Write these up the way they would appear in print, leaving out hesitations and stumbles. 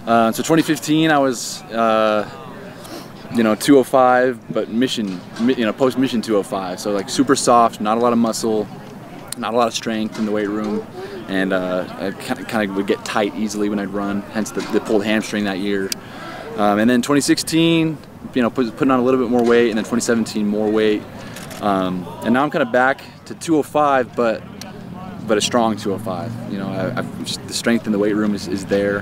So 2015, I was, 205, but post-mission 205. So like super soft, not a lot of muscle, not a lot of strength in the weight room, and I kind of would get tight easily when I'd run. Hence the pulled hamstring that year. And then 2016, putting on a little bit more weight, and then 2017 more weight. And now I'm kind of back to 205, but a strong 205. The strength in the weight room is there.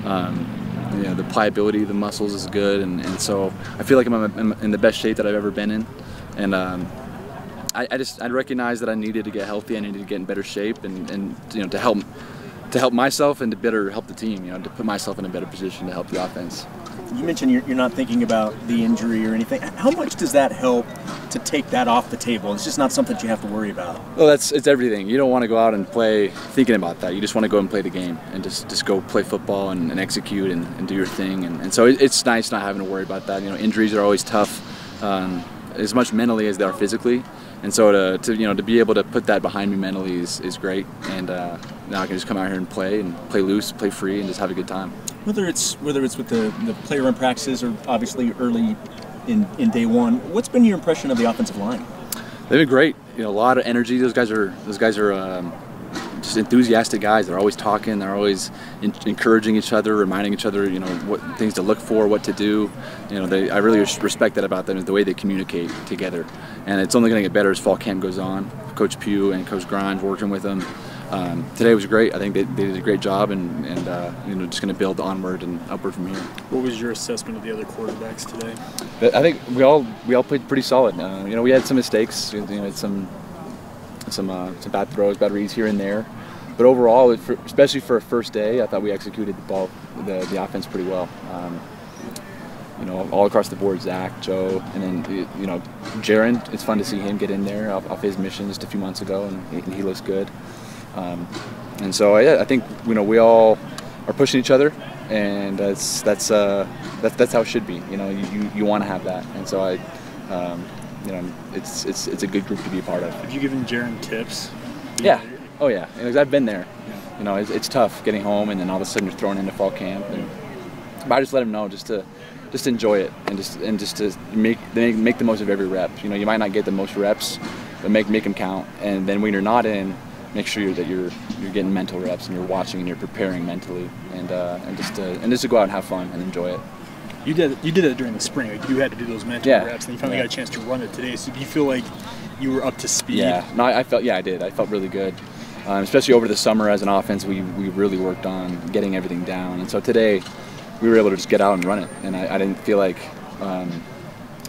The pliability of the muscles is good, and so I feel like I'm in the best shape that I've ever been in. And I recognized that I needed to get healthy. I needed to get in better shape, and to help myself and to better help the team. To put myself in a better position to help the offense. You mentioned you're not thinking about the injury or anything. How much does that help to take that off the table? It's just not something that you have to worry about. Well, it's everything. You don't want to go out and play thinking about that. You just want to go and play the game and just go play football and execute and do your thing. And so it's nice not having to worry about that. Injuries are always tough, as much mentally as they are physically. And so to be able to put that behind me mentally is great. And now I can just come out here and play loose, play free, and just have a good time. Whether it's with the player in practices or obviously early in day one, what's been your impression of the offensive line? They've been great. A lot of energy. Those guys are just enthusiastic guys. They're always talking. They're always encouraging each other, reminding each other, what things to look for, what to do. I really respect that about them, is the way they communicate together. And it's only going to get better as fall camp goes on. Coach Pugh and Coach Grimes working with them. Today was great. I think they did a great job, and just going to build onward and upward from here. What was your assessment of the other quarterbacks today? I think we all played pretty solid. We had some mistakes. Had some bad throws, bad reads here and there, but overall, especially for a first day, I thought we executed the offense pretty well. All across the board, Zach, Joe, and then Jaron. It's fun to see him get in there off his mission just a few months ago, and he looks good. And so I think we all are pushing each other, and that's how it should be. You want to have that, and so it's a good group to be a part of. Have you given Jaron tips? Yeah. Oh yeah. I've been there. Yeah. It's tough getting home, and then all of a sudden you're thrown into fall camp. But I just let him know just to enjoy it and just to make the most of every rep. You might not get the most reps, but make them count. And then when you're not in, make sure that you're getting mental reps and you're watching and you're preparing mentally, and just to go out and have fun and enjoy it. You did it during the spring. Like, you had to do those mental reps, and you finally got a chance to run it today. So do you feel like you were up to speed? Yeah, no, I did. I felt really good, especially over the summer as an offense. We really worked on getting everything down, and so today we were able to just get out and run it. And I didn't feel like,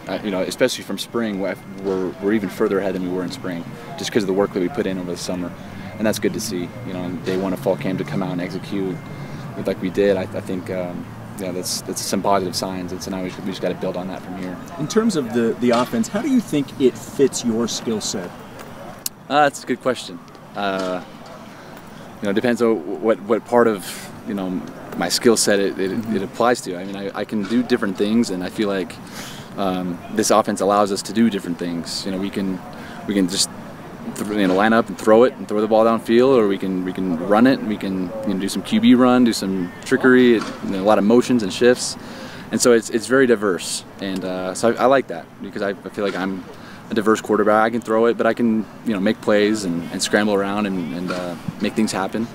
especially from spring, we're even further ahead than we were in spring, just because of the work that we put in over the summer. And that's good to see. On day one of fall camp, to come out and execute like we did. I think that's some positive signs. And so now we just got to build on that from here. In terms of the offense, how do you think it fits your skill set? That's a good question. Depends on what part of my skill set it applies to. I can do different things, and I feel like this offense allows us to do different things. We can just line up and throw the ball downfield, or we can run it. We can do some QB run, do some trickery, a lot of motions and shifts, and so it's very diverse. And so I like that, because I feel like I'm a diverse quarterback. I can throw it, but I can make plays and scramble around and make things happen.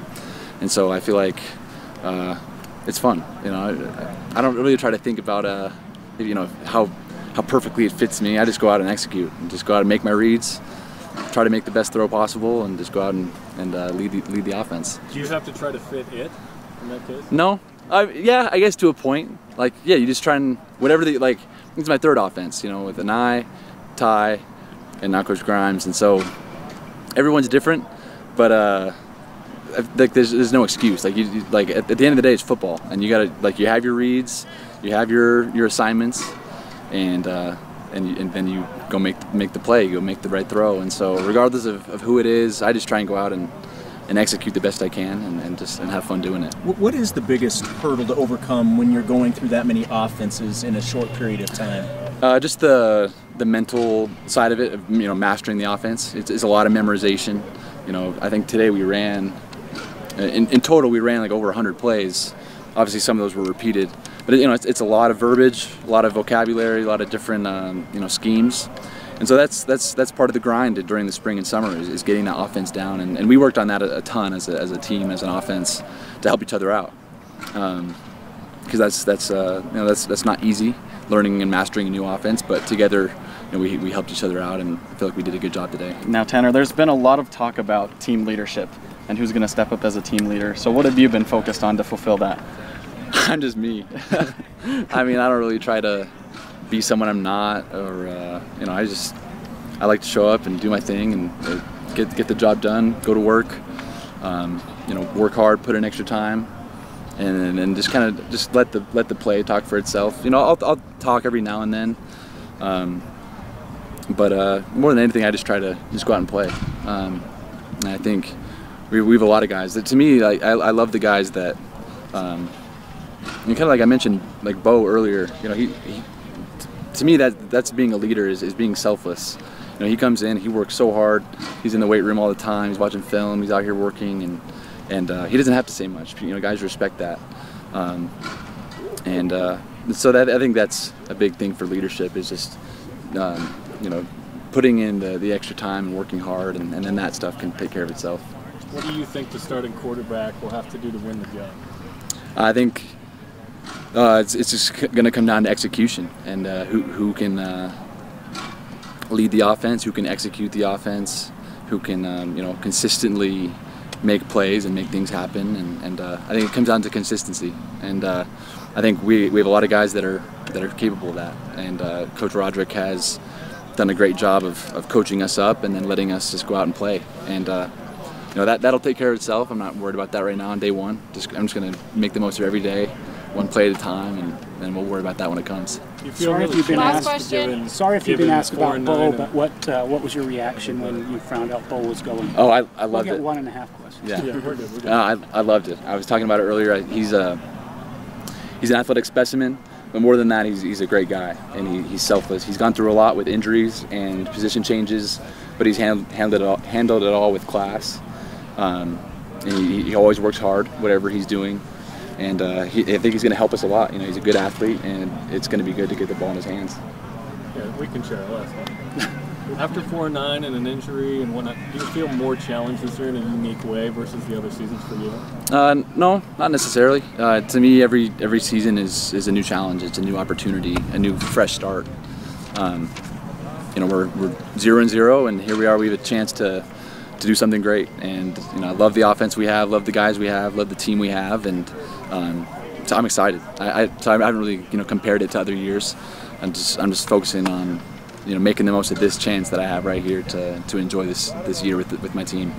And so I feel like it's fun. I don't really try to think about how perfectly it fits me. I just go out and execute, and just go out and make my reads, try to make the best throw possible, and just go out and lead the offense. Do you have to try to fit it in that case? No. Yeah, I guess to a point. You just try and whatever it's my third offense, with Anai, Ty, and now Coach Grimes, and so everyone's different, but there's no excuse. At the end of the day, it's football, and you gotta you have your reads, you have your assignments, and then you go make the play, you go make the right throw. And so regardless of who it is, I just try and go out and execute the best I can, and have fun doing it. What is the biggest hurdle to overcome when you're going through that many offenses in a short period of time? Just the mental side of it, of, mastering the offense. It's a lot of memorization. I think today we ran, in total we ran over 100 plays. obviously some of those were repeated, but it's a lot of verbiage, a lot of vocabulary, a lot of different schemes. And so that's part of the grind during the spring and summer is getting that offense down, and we worked on that a ton as a team, as an offense, to help each other out, because that's not easy, learning and mastering a new offense, but together we helped each other out, and I feel like we did a good job today. Now, Tanner, there's been a lot of talk about team leadership and who's going to step up as a team leader. So what have you been focused on to fulfill that? I'm just me. I mean, I don't really try to be someone I'm not, or I like to show up and do my thing and get the job done, go to work, work hard, put in extra time, and just kind of let the play talk for itself. I'll talk every now and then, but more than anything, I just try to just go out and play. And I think we have a lot of guys that, to me, I love the guys that, and kind of like I mentioned, like Bo earlier. He to me, that's being a leader, is being selfless. He comes in, he works so hard, he's in the weight room all the time, he's watching film, he's out here working, and he doesn't have to say much. Guys respect that, so that, I think that's a big thing for leadership, is just putting in the extra time and working hard, and then that stuff can take care of itself. What do you think the starting quarterback will have to do to win the job? I think it's just going to come down to execution, and who can lead the offense, who can execute the offense, who can consistently make plays and make things happen, and I think it comes down to consistency, and I think we have a lot of guys that are capable of that, and Coach Roderick has done a great job of coaching us up and then letting us just go out and play, and that'll take care of itself. I'm not worried about that right now on day one. I'm just going to make the most of every day, one play at a time, and we'll worry about that when it comes. Sorry if you've been asked about Bo, but what was your reaction when you found out Bo was going? Oh, I loved it. 1.5 questions. Yeah, we're good. I loved it. I was talking about it earlier. He's an athletic specimen, but more than that, he's a great guy, and he's selfless. He's gone through a lot with injuries and position changes, but he's handled it all with class. And he always works hard, whatever he's doing. And I think he's going to help us a lot. He's a good athlete, and it's going to be good to get the ball in his hands. Yeah, we can share less. After 4-9 and an injury and whatnot, do you feel more challenged this year in a unique way versus the other seasons for you? No, not necessarily. To me, every season is a new challenge. It's a new opportunity, a new fresh start. We're 0-0, and here we are. We have a chance to do something great, and I love the offense we have, love the guys we have, love the team we have, and so I'm excited. So I haven't really compared it to other years. I'm just focusing on making the most of this chance that I have right here to enjoy this year with my team.